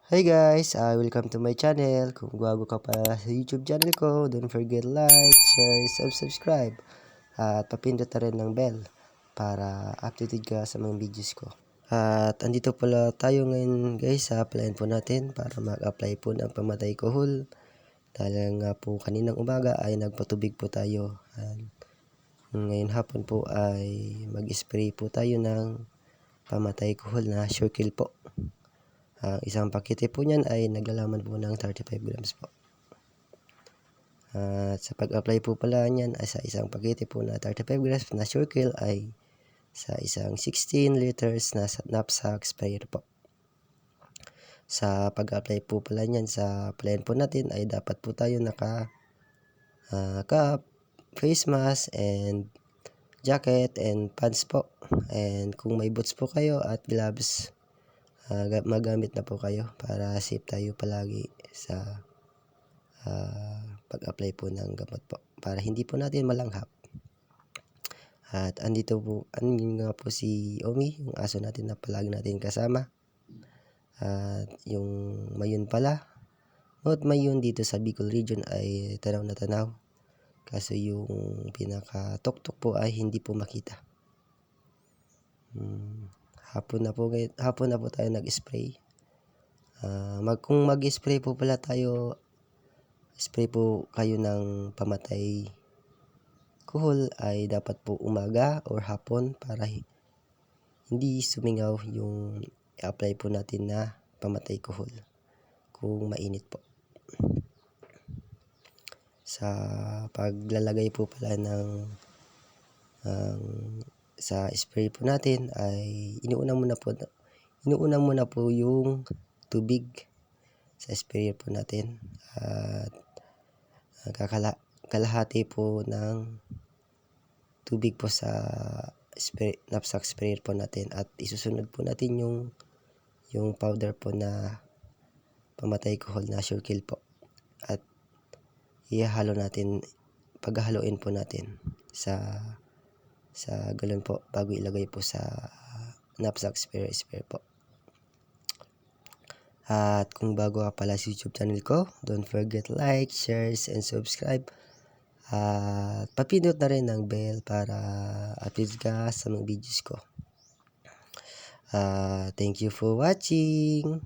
Hi guys, welcome to my channel. Kung bago ka pa sa YouTube channel ko, don't forget like, share, subscribe. At papindot na rin ng bell para updated ka sa mga videos ko. At andito pala tayo ngayon guys sa plan po natin para mag-apply po ng pamatay kuhol. Dahil nga po kaninang umaga ay nagpatubig po tayo. At ngayon hapon po ay mag-spray po tayo ng pamatay kuhol na sure kill po. Isang pakete po niyan ay naglalaman po ng 35 grams po. At sa pag-apply po pala niyan ay sa isang pakete po na 35 grams na sure kill ay sa isang 16 liters na knapsack sprayer po. Sa pag-apply po pala niyan sa plan po natin ay dapat po tayo naka cap, face mask and jacket and pants po. And kung may boots po kayo at gloves, magamit na po kayo para safe tayo palagi sa pag-apply po ng gamot po para hindi po natin malanghap. At andito nga po si Omi, yung aso natin na palagi natin kasama. At yung mayon pala, mayon dito sa Bicol region ay tanaw na tanaw. Kaso yung pinaka-tuktok po ay hindi po makita. Hapon na po tayo nag-spray. Kung mag-spray po pala tayo, spray po kayo ng pamatay kuhol ay dapat po umaga or hapon para hindi sumingaw yung i-apply po natin na pamatay kuhol kung mainit po. Sa paglalagay po pala ng sa spray po natin ay inuuna muna po yung tubig sa sprayer po natin at kalahati po ng tubig po sa knapsack sprayer po natin at isusunod po natin yung powder po na pamatay kuhol na sure kill po at paghahaluin po natin sa galon po bago ilagay po sa knapsack sprayer po. At kung bago ka pala sa YouTube channel ko, don't forget like, share, and subscribe. At papindot na rin ng bell para update ka sa mga videos ko. Thank you for watching.